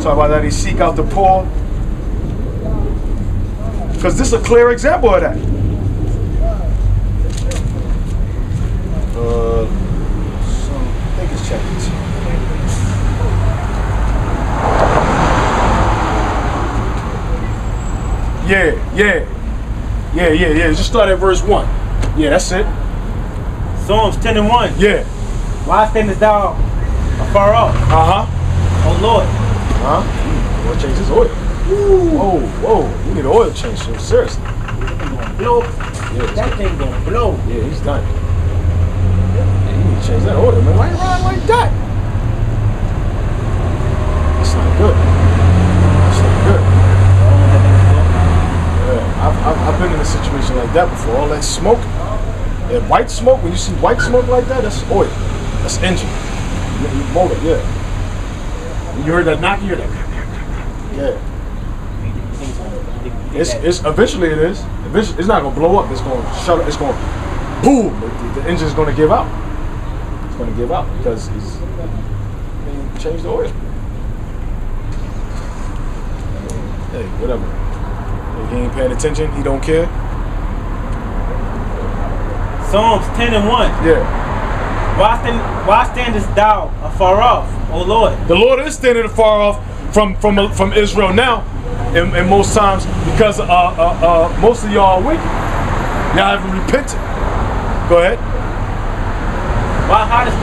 Talk about that he seek out the poor. Because this is a clear example of that. So I think it's chapter 2. Yeah. Just start at verse 1. Yeah, that's it. Psalms 10 and 1. Yeah. Why standest thou afar off? O Lord. Oil change his oil. Whoa. We need an oil change, so seriously. Blow. Yeah, That thing gonna blow. yeah, he's done. Yeah, you need to change that oil, man. Why you ride like that? That's not good. That's not good. Yeah, I've been in a situation like that before. All that smoke. Yeah, white smoke, when you see white smoke like that, that's oil. That's engine. Motor, yeah. When you heard that knock, you hear that. Yeah. It's eventually it is. Eventually, it's not gonna blow up. It's gonna shut up. It's gonna boom. The engine's gonna give out. It's gonna give out because he's changed the oil. Hey, whatever. If he ain't paying attention, he don't care. Psalms 10 and 1. Yeah. Why standest thou afar off, O Lord? The Lord is standing afar off from Israel now, and most times because most of y'all are wicked. Y'all haven't repented. Go ahead. Why hidest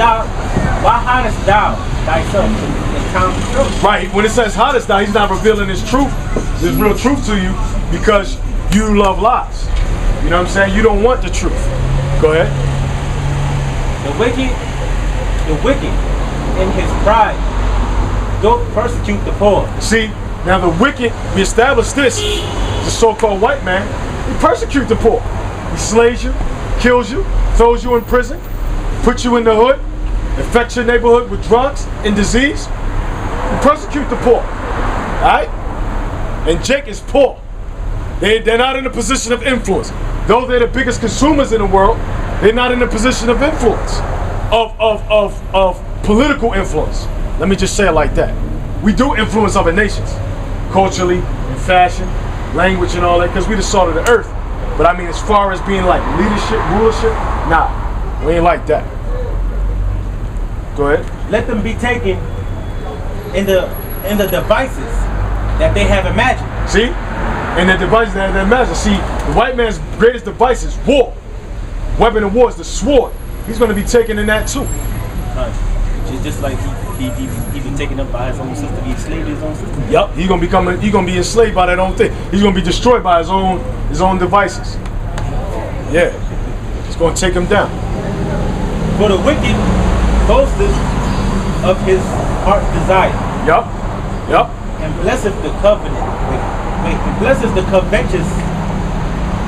thou thyself in time of truth? Right. When it says hidest thou, he's not revealing his truth, his real truth to you because you love lies. You know what I'm saying? You don't want the truth. Go ahead. The wicked in his pride don't persecute the poor. See, now the wicked, we established this, the so-called white man, he persecutes the poor. He slays you, kills you, throws you in prison, puts you in the hood, infects your neighborhood with drugs and disease. He persecute the poor. Alright? And Jake is poor. They're not in a position of influence. Though they're the biggest consumers in the world, they're not in a position of influence, of political influence. Let me just say it like that. We do influence other nations, culturally, in fashion, language and all that, because we the salt of the earth. But I mean, as far as being like leadership, rulership, nah, we ain't like that. Go ahead. Let them be taken in the devices that they have imagined. See? And the devices that they imagine. See, the white man's greatest device is war. Weapon of war is the sword. He's going to be taken in that too. Just like he been taken up by his own system. He enslaved his own system. Yup. He's going to be enslaved by that own thing. He's going to be destroyed by his own devices. Yeah. It's going to take him down. For the wicked boasteth of his heart's desire. Yup. And blesseth the covenant. Blesses the covetous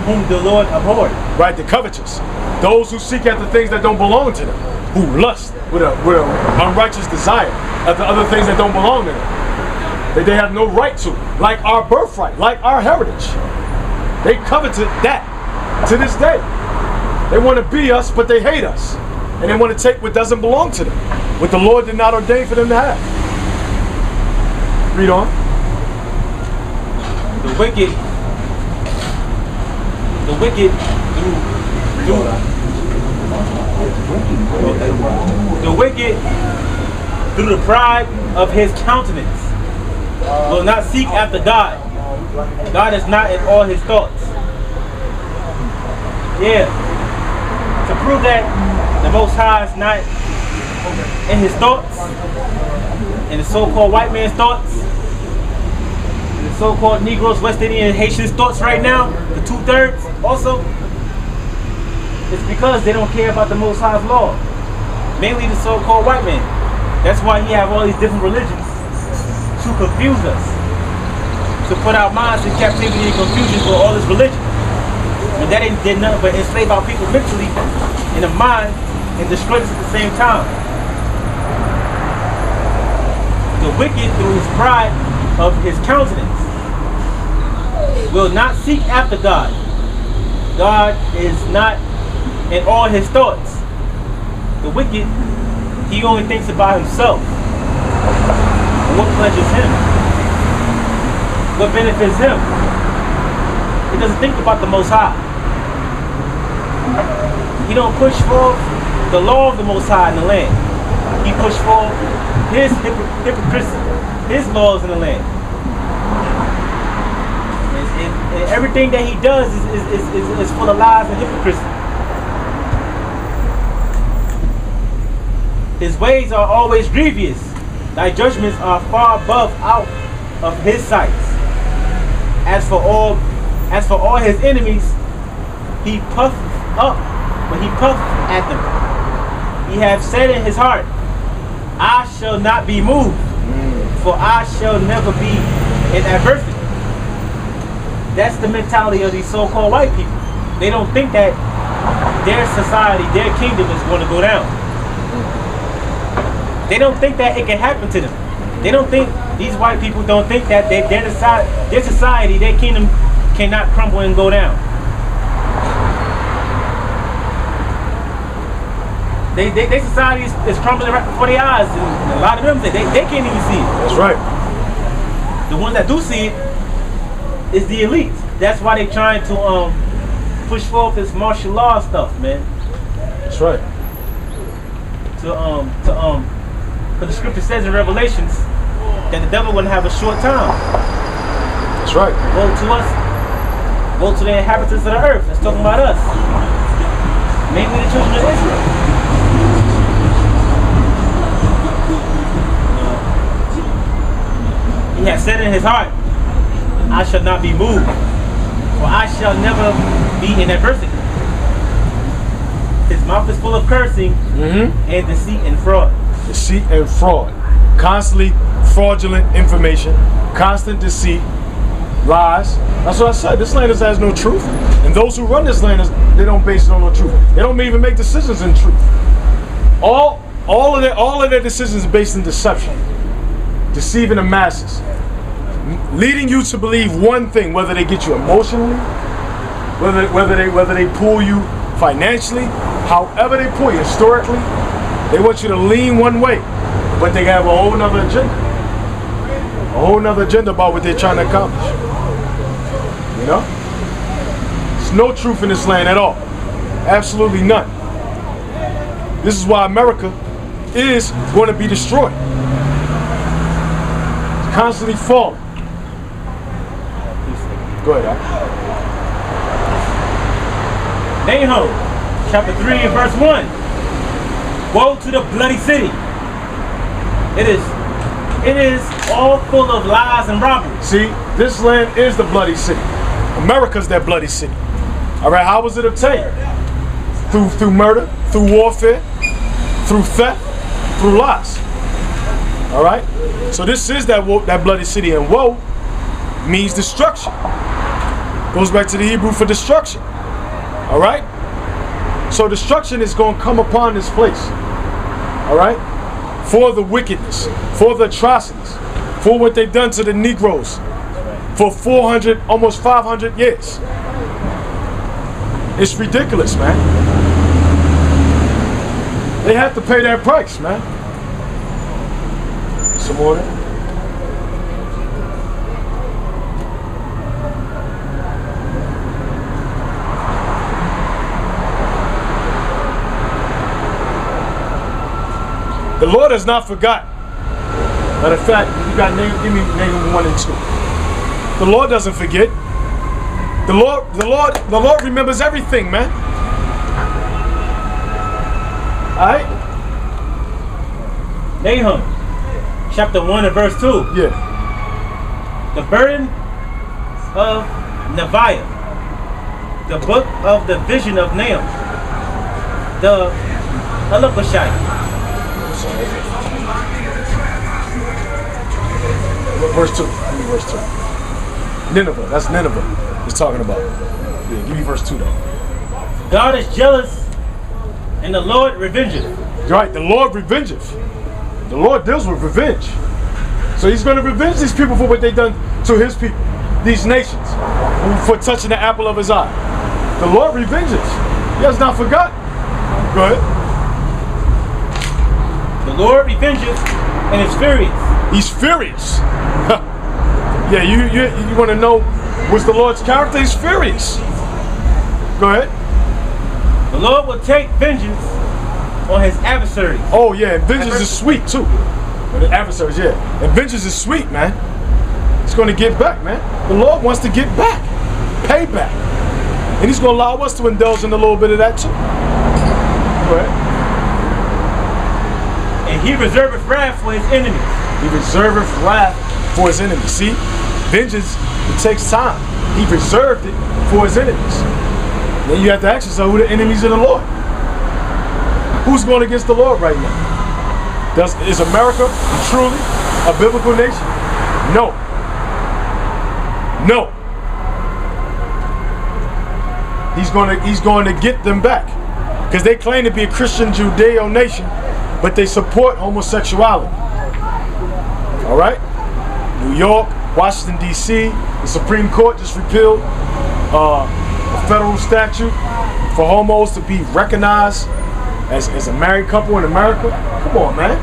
whom the Lord abhorred. Right, the covetous. Those who seek after things that don't belong to them. Who lust with a unrighteous desire after other things that don't belong to them. That they have no right to. Like our birthright, like our heritage. They coveted that to this day. They want to be us, but they hate us. And they want to take what doesn't belong to them. What the Lord did not ordain for them to have. Read on. The wicked through the pride of his countenance will not seek after God. God is not in all his thoughts. Yeah. To prove that the Most High is not in his thoughts, in the so-called white man's thoughts, the so-called Negroes, West Indian, Haitians' thoughts right now, the 2/3 also, it's because they don't care about the Most High's law. Mainly the so-called white man. That's why he have all these different religions, to confuse us, to put our minds in captivity and confusion for all this religion. And that ain't did nothing but enslave our people mentally, in the mind, and destroy us at the same time. The wicked, through his pride of his countenance, will not seek after God. God is not in all his thoughts. The wicked, he only thinks about himself and what pleasures him. what benefits him. He doesn't think about the Most High. He don't push forth the law of the Most High in the land. He pushed forth his hypocrisy, his laws in the land. And everything that he does is full of lies and hypocrisy. His ways are always grievous. Thy judgments are far above out of his sights. As for all his enemies, he puffed up, but he puffed at them. He hath said in his heart, I shall not be moved, for I shall never be in adversity. That's the mentality of these so-called white people. They don't think that their society, their kingdom is going to go down. They don't think that it can happen to them. They don't think, these white people don't think that their society, their kingdom cannot crumble and go down. Their society is crumbling right before their eyes, and a lot of them, they can't even see it. That's right. The ones that do see it is the elite. That's why they're trying to push forth this martial law stuff, man. That's right. Because the scripture says in Revelations that the devil wouldn't have a short time. That's right. Woe to us. Woe to the inhabitants of the earth. That's talking about us. Mainly the children of Israel. He has said in his heart, I shall not be moved, for I shall never be in adversity. His mouth is full of cursing and deceit and fraud. Deceit and fraud. Constantly fraudulent information, constant deceit, lies. That's what I said. This land has no truth. And those who run this land, they don't base it on no truth. They don't even make decisions in truth. All of their decisions are based in deception. Deceiving the masses. Leading you to believe one thing, whether they get you emotionally, whether they pull you financially, however they pull you historically, they want you to lean one way, but they have a whole nother agenda. A whole nother agenda about what they're trying to accomplish. You know? There's no truth in this land at all. Absolutely none. This is why America is going to be destroyed. It's constantly falling. Go ahead, Al. Nahum, chapter 3 and verse 1. Woe to the bloody city. It is all full of lies and robbery. See, this land is the bloody city. America's that bloody city. All right, how was it obtained? Through murder, through warfare, through theft, through lies. All right. So this is that bloody city, and woe means destruction. Goes back to the Hebrew for destruction. All right. So destruction is going to come upon this place. All right. For the wickedness, for the atrocities, for what they've done to the Negroes for 400, almost 500 years. It's ridiculous, man. They have to pay that price, man. Some more. The Lord has not forgotten. Matter of fact, you got give me Nahum 1 and 2. The Lord doesn't forget. The Lord remembers everything, man. Alright? Nahum, chapter 1 and verse 2. Yeah. The burden of Neviah. The book of the vision of Nahum. The Elapashite. Verse 2. Give me verse 2. Nineveh. That's Nineveh he's talking about. Yeah, give me verse 2 though. God is jealous and the Lord revengeth. Right, the Lord revengeth. The Lord deals with revenge. So he's going to revenge these people for what they've done to his people, these nations, for touching the apple of his eye. The Lord revenges. He has not forgotten. Go ahead. The Lord revengeth and is furious. He's furious. Yeah, you want to know what's the Lord's character? He's furious. Go ahead. The Lord will take vengeance on his adversaries. Oh yeah, and vengeance is sweet too. The adversaries, yeah. And vengeance is sweet, man. It's going to get back, man. The Lord wants to get back. Payback. And he's going to allow us to indulge in a little bit of that too. Go ahead. And he reserveth wrath for his enemies. He reserveth wrath for his enemies. See? Vengeance, it takes time. He reserved it for his enemies. Then you have to ask yourself, who are the enemies of the Lord? Who's going against the Lord right now? Is America truly a biblical nation? No. No. He's going to get them back. Because they claim to be a Christian Judeo nation, but they support homosexuality. All right? New York, Washington, D.C., the Supreme Court just repealed a federal statute for homos to be recognized as a married couple in America. Come on, man.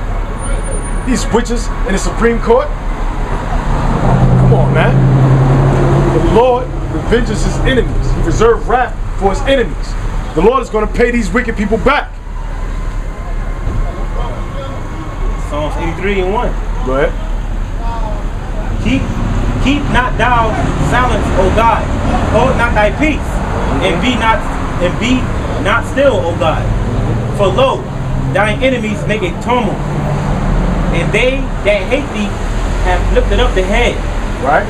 These witches in the Supreme Court. Come on, man. The Lord revenges his enemies. He reserved wrath for his enemies. The Lord is going to pay these wicked people back. Psalms 83:1. Go ahead. Keep not thou silence, O God. Hold not thy peace, and be not still, O God. For lo, thine enemies make a tumult, and they that hate thee have lifted up the head. Right?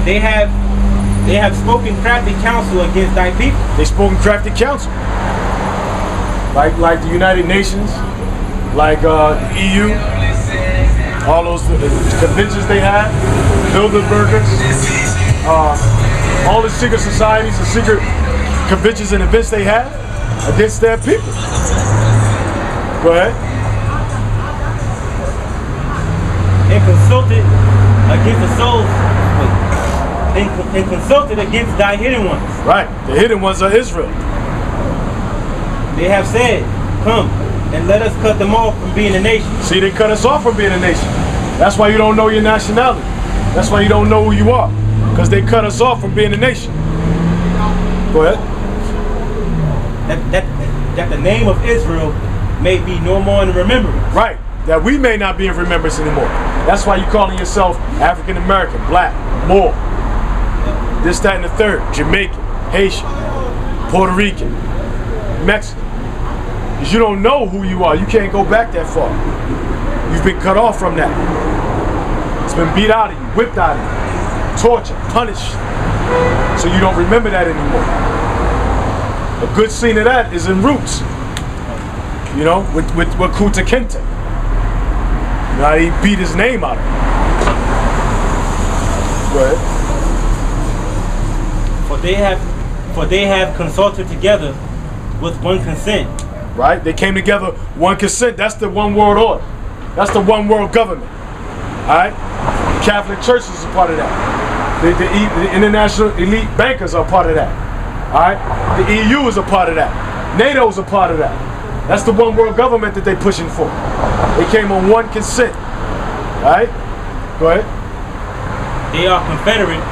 They have spoken crafty counsel against thy people. They spoken crafty counsel. Like the United Nations, like the EU, all those conventions they have, Bilderbergers, all the secret societies and secret conventions and events they have against their people. Go ahead. And consulted against the souls. And consulted against thy hidden ones. Right. The hidden ones are Israel. They have said, come and let us cut them off from being a nation. See, they cut us off from being a nation. That's why you don't know your nationality. That's why you don't know who you are. Because they cut us off from being a nation. Go ahead. That the name of Israel may be no more in remembrance. Right. That we may not be in remembrance anymore. That's why you're calling yourself African American, black, Moor, this, that, and the third, Jamaican, Haitian, Puerto Rican, Mexican. Because you don't know who you are. You can't go back that far. You've been cut off from that. It's been beat out of you, whipped out of you, tortured, punished. So you don't remember that anymore. A good scene of that is in Roots. You know, with Kunta Kinte. You know, he beat his name out of him. Go ahead. For they have consulted together with one consent. Right? They came together, one consent. That's the one world order. That's the one world government. Alright? The Catholic Church is a part of that. The international elite bankers are part of that. Alright? The EU is a part of that. NATO is a part of that. That's the one world government that they're pushing for. They came on one consent. Alright? Go ahead. They are confederate